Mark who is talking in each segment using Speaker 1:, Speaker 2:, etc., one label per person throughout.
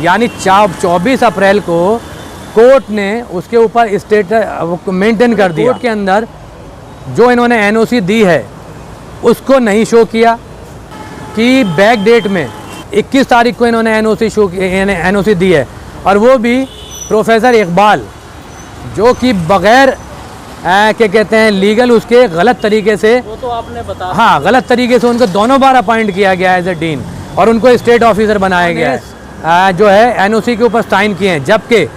Speaker 1: यानी 24 अप्रैल को कोर्ट ने उसके ऊपर स्टेटस मेंटेन कर दिया। कोर्ट के अंदर जो इन्होंने एनओसी दी है उसको नहीं शो किया कि बैक डेट में 21 तारीख को इन्होंने एनओसी दी है, और वो भी प्रोफेसर इकबाल जो कि बग़ैर क्या कहते हैं लीगल उसके गलत तरीके से,
Speaker 2: वो तो आपने बताया,
Speaker 1: हाँ गलत तरीके से उनको दोनों बार अपॉइंट किया गया एज ए डीन और उनको स्टेट ऑफिसर बनाया गया है, जो है एनओसी के ऊपर साइन किए हैं, जबकि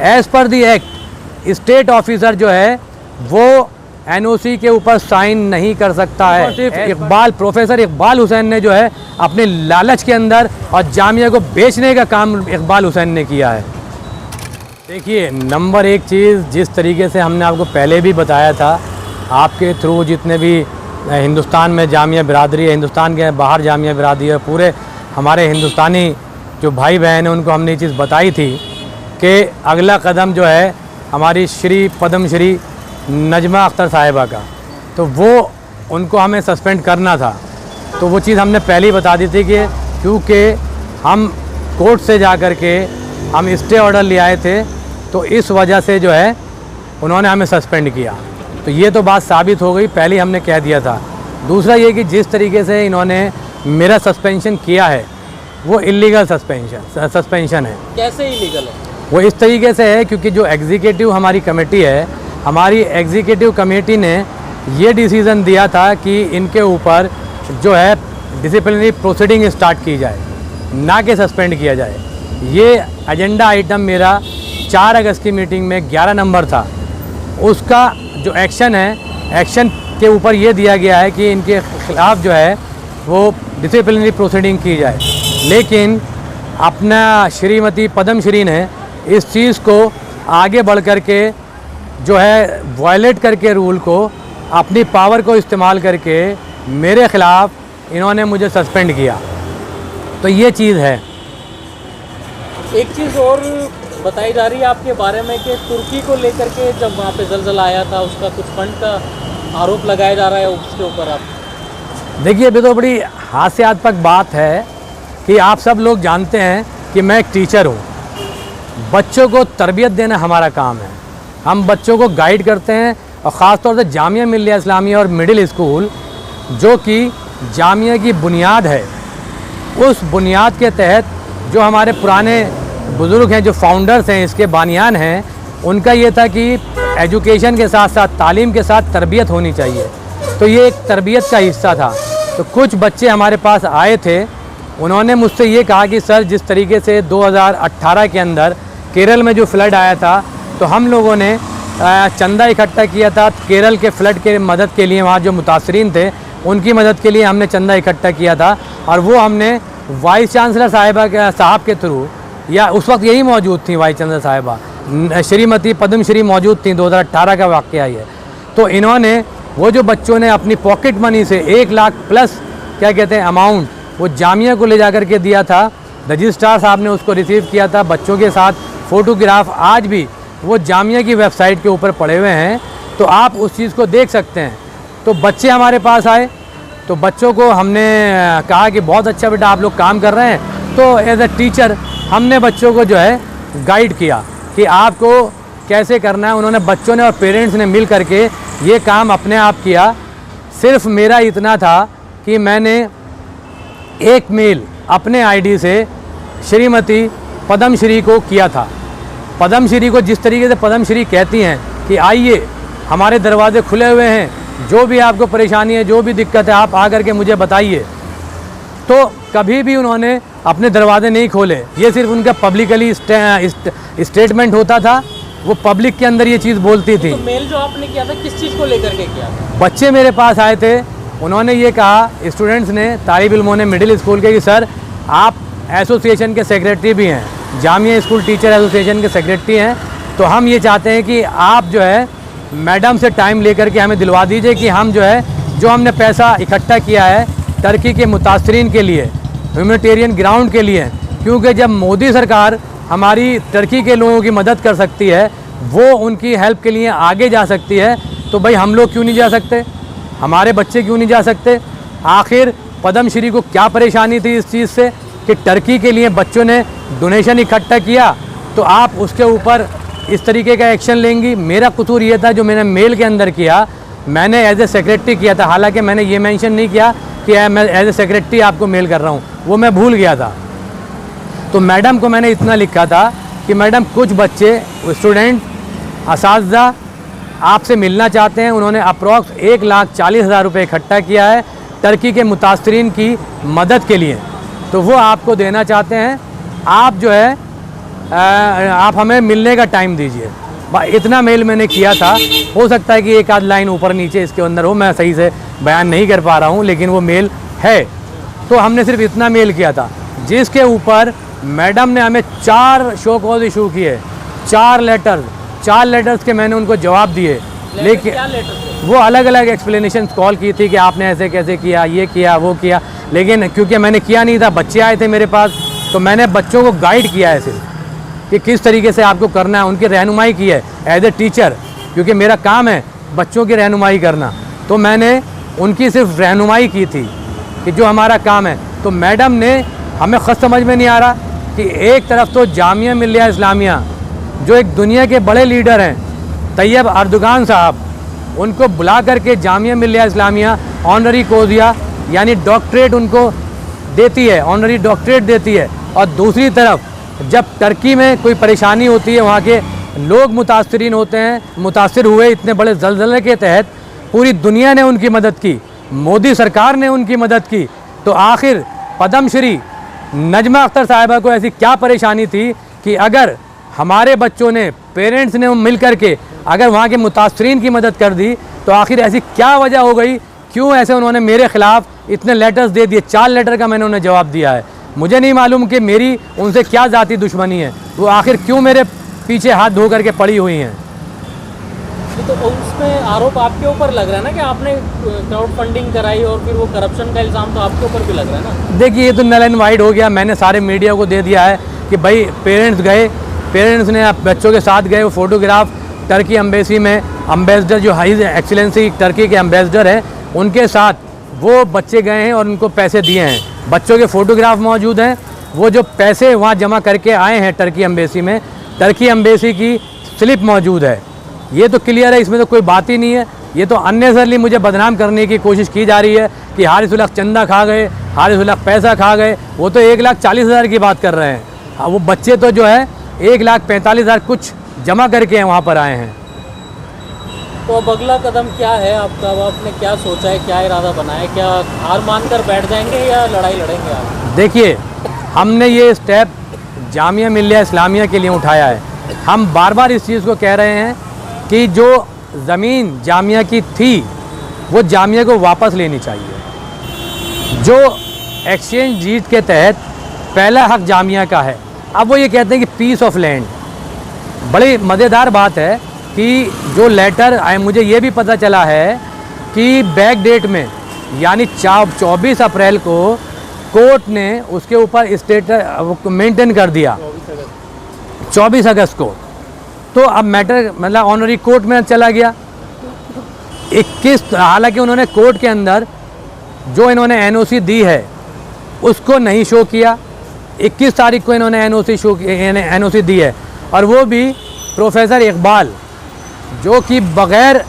Speaker 1: as per the act state officer जो है वो एनओसी के ऊपर साइन नहीं कर सकता है। सिर्फ प्रोफेसर इकबाल हुसैन ने जो है अपने लालच के अंदर और जामिया को बेचने का काम इकबाल हुसैन ने किया है। देखिए, नंबर एक चीज़, जिस तरीके से हमने आपको पहले भी बताया था, आपके थ्रू जितने भी हिंदुस्तान में जामिया बिरादरी है, हिंदुस्तान के बाहर जामिया बिरादरी है, पूरे हमारे हिंदुस्तानी जो भाई बहन हैं उनको हमने ये चीज़ बताई थी कि अगला कदम जो है हमारी श्री पद्मश्री नजमा अख्तर साहिबा का, तो वो उनको हमें सस्पेंड करना था। तो वो चीज़ हमने पहले ही बता दी थी कि क्योंकि हम कोर्ट से जा कर के हम स्टे ऑर्डर ले आए थे, तो इस वजह से जो है उन्होंने हमें सस्पेंड किया। तो ये तो बात साबित हो गई, पहले ही हमने कह दिया था। दूसरा ये कि जिस तरीके से इन्होंने मेरा सस्पेंशन किया है वो इलीगल सस्पेंशन है।
Speaker 2: कैसे इलीगल है?
Speaker 1: वो इस तरीके से है क्योंकि जो एग्जीक्यूटिव हमारी कमेटी है, हमारी एग्जीक्यूटिव कमेटी ने ये डिसीज़न दिया था कि इनके ऊपर जो है डिसिप्लिनरी प्रोसीडिंग स्टार्ट की जाए, ना कि सस्पेंड किया जाए। ये एजेंडा आइटम मेरा 4 अगस्त की मीटिंग में 11 नंबर था। उसका जो एक्शन है, एक्शन के ऊपर ये दिया गया है कि इनके ख़िलाफ़ जो है वो डिसिप्लिनरी प्रोसीडिंग की जाए, लेकिन अपना श्रीमती पद्मश्री ने इस चीज़ को आगे बढ़ कर के जो है वायलेट करके रूल को, अपनी पावर को इस्तेमाल करके मेरे ख़िलाफ़ इन्होंने मुझे सस्पेंड किया। तो ये चीज़ है।
Speaker 2: एक चीज़ और बताई जा रही है आपके बारे में कि तुर्की को लेकर के जब वहाँ पे ज़लज़ला आया था उसका कुछ फंड का आरोप लगाया जा रहा है, उसके ऊपर आप
Speaker 1: देखिए, अभी तो बड़ी हास्यास्पद बात है कि आप सब लोग जानते हैं कि मैं एक टीचर हूँ। बच्चों को तरबियत देना हमारा काम है, हम बच्चों को गाइड करते हैं, और ख़ास तौर से जामिया मिल्लिया इस्लामिया और मिडिल स्कूल जो कि जामिया की बुनियाद है, उस बुनियाद के तहत जो हमारे पुराने बुज़ुर्ग हैं, जो फाउंडर्स हैं, इसके बानियान हैं, उनका ये था कि एजुकेशन के साथ साथ तालीम के साथ तरबियत होनी चाहिए। तो ये एक तरबियत का हिस्सा था। तो कुछ बच्चे हमारे पास आए थे, उन्होंने मुझसे ये कहा कि सर, जिस तरीके से 2018 के अंदर केरल में जो फ्लड आया था, तो हम लोगों ने चंदा इकट्ठा किया था केरल के फ्लड के मदद के लिए। वहाँ जो मुतासरीन थे उनकी मदद के लिए हमने चंदा इकट्ठा किया था, और वो हमने वाइस चांसलर साहब के थ्रू, या उस वक्त यही मौजूद थी वाइस चांसलर साहिबा, श्रीमती पद्मश्री मौजूद थी। 2018 का वाक़या है। तो इन्होंने वो जो बच्चों ने अपनी पॉकेट मनी से 1 लाख प्लस क्या कहते हैं अमाउंट वो जामिया को ले जा कर के दिया था, रजिस्ट्रार साहब ने उसको रिसीव किया था बच्चों के साथ। फ़ोटोग्राफ आज भी वो जामिया की वेबसाइट के ऊपर पड़े हुए हैं, तो आप उस चीज़ को देख सकते हैं। तो बच्चे हमारे पास आए, तो बच्चों को हमने कहा कि बहुत अच्छा बेटा आप लोग काम कर रहे हैं। तो एज ए टीचर हमने बच्चों को जो है गाइड किया कि आपको कैसे करना है। उन्होंने, बच्चों ने और पेरेंट्स ने मिल करके ये काम अपने आप किया। सिर्फ मेरा इतना था कि मैंने एक मेल अपने आईडी से श्रीमती पद्मश्री को किया था। पद्मश्री को जिस तरीके से पद्मश्री कहती हैं कि आइए, हमारे दरवाजे खुले हुए हैं, जो भी आपको परेशानी है, जो भी दिक्कत है, आप आकर के मुझे बताइए, तो कभी भी उन्होंने अपने दरवाजे नहीं खोले। ये सिर्फ उनका पब्लिकली स्टेटमेंट होता था, वो पब्लिक के अंदर ये चीज़ बोलती थी।
Speaker 2: तो मेल जो आपने किया था किस चीज़ को लेकर के किया?
Speaker 1: बच्चे मेरे पास आए थे, उन्होंने ये कहा, स्टूडेंट्स ने, तालिब इल्मों ने मिडिल स्कूल के, कि सर आप एसोसिएशन के सेक्रेटरी भी हैं, जामिया स्कूल टीचर एसोसिएशन के सेक्रेटरी हैं, तो हम ये चाहते हैं कि आप जो है मैडम से टाइम लेकर के हमें दिलवा दीजिए कि हम जो है, जो हमने पैसा इकट्ठा किया है टर्की के मुतासरीन के लिए, ह्यूमैनिटेरियन ग्राउंड के लिए, क्योंकि जब मोदी सरकार हमारी टर्की के लोगों की मदद कर सकती है, वो उनकी हेल्प के लिए आगे जा सकती है, तो भाई हम लोग क्यों नहीं जा सकते, हमारे बच्चे क्यों नहीं जा सकते? आखिर पद्मश्री को क्या परेशानी थी इस चीज़ से? कि टर्की के लिए बच्चों ने डोनेशन इकट्ठा किया तो आप उसके ऊपर इस तरीके का एक्शन लेंगी। मेरा कसूर ये था जो मैंने मेल के अंदर किया, मैंने एज ए सेक्रेटरी किया था, हालांकि मैंने ये मेंशन नहीं किया कि मैं एज ए सेक्रेटरी आपको मेल कर रहा हूँ, वो मैं भूल गया था। तो मैडम को मैंने इतना लिखा था कि मैडम कुछ बच्चे स्टूडेंट असातिज़ा आपसे मिलना चाहते हैं। उन्होंने अप्रॉक्स 1,40,000 रुपये इकट्ठा किया है टर्की के मुतासरीन की मदद के लिए, तो वो आपको देना चाहते हैं। आप जो है आप हमें मिलने का टाइम दीजिए। इतना मेल मैंने किया था। हो सकता है कि एक आध लाइन ऊपर नीचे इसके अंदर हो, मैं सही से बयान नहीं कर पा रहा हूँ, लेकिन वो मेल है। तो हमने सिर्फ इतना मेल किया था, जिसके ऊपर मैडम ने हमें 4 शो कॉज इशू किए, 4 लेटर्स के मैंने उनको जवाब दिए। लेकिन
Speaker 2: क्या लेटर थे?
Speaker 1: वो अलग अलग एक्सप्लेनेशन कॉल की थी कि आपने ऐसे कैसे किया, ये किया, वो किया, लेकिन क्योंकि मैंने किया नहीं था, बच्चे आए थे मेरे पास, तो मैंने बच्चों को गाइड किया है सिर्फ कि किस तरीके से आपको करना है, उनकी रहनुमाई की है एज ए टीचर, क्योंकि मेरा काम है बच्चों की रहनुमाई करना। तो मैंने उनकी सिर्फ रहनुमाई की थी कि जो हमारा काम है। तो मैडम ने हमें ख़ुद समझ में नहीं आ रहा कि एक तरफ तो जामिया मिल्लिया इस्लामिया जो एक दुनिया के बड़े लीडर हैं तैयब अर्दोगान साहब, उनको बुला करके जामिया मिल्लिया इस्लामिया ऑनरी कोजिया यानी डॉक्टरेट उनको देती है, ऑनरी डॉक्टरेट देती है। और दूसरी तरफ जब टर्की में कोई परेशानी होती है, वहाँ के लोग मुतासरीन होते हैं, मुतासर हुए इतने बड़े ज़लज़ले के तहत, पूरी दुनिया ने उनकी मदद की, मोदी सरकार ने उनकी मदद की। तो आखिर पद्मश्री नजमा अख्तर साहिबा को ऐसी क्या परेशानी थी कि अगर हमारे बच्चों ने, पेरेंट्स ने मिल कर के अगर वहाँ के मुतासरीन की मदद कर दी, तो आखिर ऐसी क्या वजह हो गई, क्यों ऐसे उन्होंने मेरे ख़िलाफ़ इतने लेटर्स दे दिए। 4 लेटर का मैंने उन्हें जवाब दिया है। मुझे नहीं मालूम कि मेरी उनसे क्या ज़ाती दुश्मनी है, वो आखिर क्यों मेरे पीछे हाथ धो करके पड़ी हुई हैं।
Speaker 2: तो उसमें आरोप आपके ऊपर लग रहा है ना कि आपने क्राउड फंडिंग कराई और फिर वो करप्शन का इल्ज़ाम तो आपके ऊपर भी लग रहा है ना।
Speaker 1: देखिए, ये तो नल एंड वाइड हो गया। मैंने सारे मीडिया को दे दिया है कि भाई पेरेंट्स गए, पेरेंट्स ने बच्चों के साथ गए, वो फ़ोटोग्राफ टर्की एम्बेसी में एम्बेसडर जो हाई एक्सीलेंसी टर्की के एम्बेसडर हैं उनके साथ वो बच्चे गए हैं और उनको पैसे दिए हैं। बच्चों के फ़ोटोग्राफ मौजूद हैं। वो जो पैसे वहाँ जमा करके आए हैं टर्की एम्बेसी में, टर्की एम्बेसी की स्लिप मौजूद है। ये तो क्लियर है, इसमें तो कोई बात ही नहीं है। ये तो अननेसरली मुझे बदनाम करने की कोशिश की जा रही है कि हारिस उल हक चंदा खा गए, हारिस उल हक पैसा खा गए। वो तो 1,40,000 की बात कर रहे हैं। वो बच्चे तो जो है 1,45,000 कुछ जमा करके वहाँ पर आए हैं।
Speaker 2: तो अब अगला कदम क्या है आपका? अब आपने क्या सोचा है, क्या इरादा बनाया है? क्या हार मानकर बैठ जाएंगे या लड़ाई लड़ेंगे आप?
Speaker 1: देखिए, हमने ये स्टेप जामिया मिल्लिया इस्लामिया के लिए उठाया है। हम बार बार इस चीज़ को कह रहे हैं कि जो ज़मीन जामिया की थी वो जामिया को वापस लेनी चाहिए। जो एक्सचेंज डीड के तहत पहला हक जामिया का है, अब वो ये कहते हैं कि पीस ऑफ लैंड। बड़ी मज़ेदार बात है कि जो लेटर मुझे ये भी पता चला है कि बैक डेट में यानी 24 अप्रैल को कोर्ट ने उसके ऊपर स्टेटस मेंटेन कर दिया 24 अगस्त को। तो अब मैटर मतलब ऑनरी कोर्ट में चला गया 21। हालांकि उन्होंने कोर्ट के अंदर जो इन्होंने एनओसी दी है उसको नहीं शो किया। 21 तारीख को इन्होंने एनओसी दी है, और वो भी प्रोफेसर इकबाल जो कि बग़ैर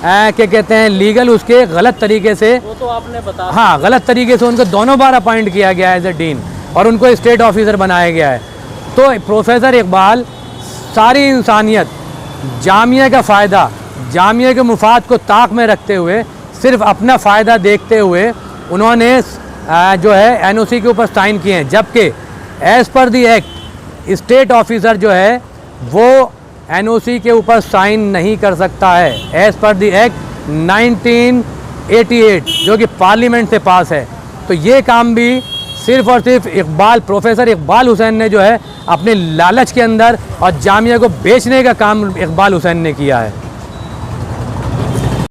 Speaker 1: क्या कहते हैं लीगल उसके गलत तरीके से,
Speaker 2: वो तो आपने बताया,
Speaker 1: हाँ गलत तरीके से उनको दोनों बार अपॉइंट किया गया एज ए डीन और उनको स्टेट ऑफिसर बनाया गया है। तो प्रोफेसर इकबाल सारी इंसानियत, जामिया का फ़ायदा, जामिया के मुफाद को ताक में रखते हुए, सिर्फ अपना फ़ायदा देखते हुए उन्होंने जो है एनओसी के ऊपर साइन किए हैं। जबकि as per the act state officer जो है वो एनओसी के ऊपर साइन नहीं कर सकता है, एज़ पर दी एक्ट 1988 जो कि पार्लियामेंट से पास है। तो ये काम भी सिर्फ और सिर्फ इकबाल, प्रोफेसर इकबाल हुसैन ने जो है अपने लालच के अंदर और जामिया को बेचने का काम इकबाल हुसैन ने किया है।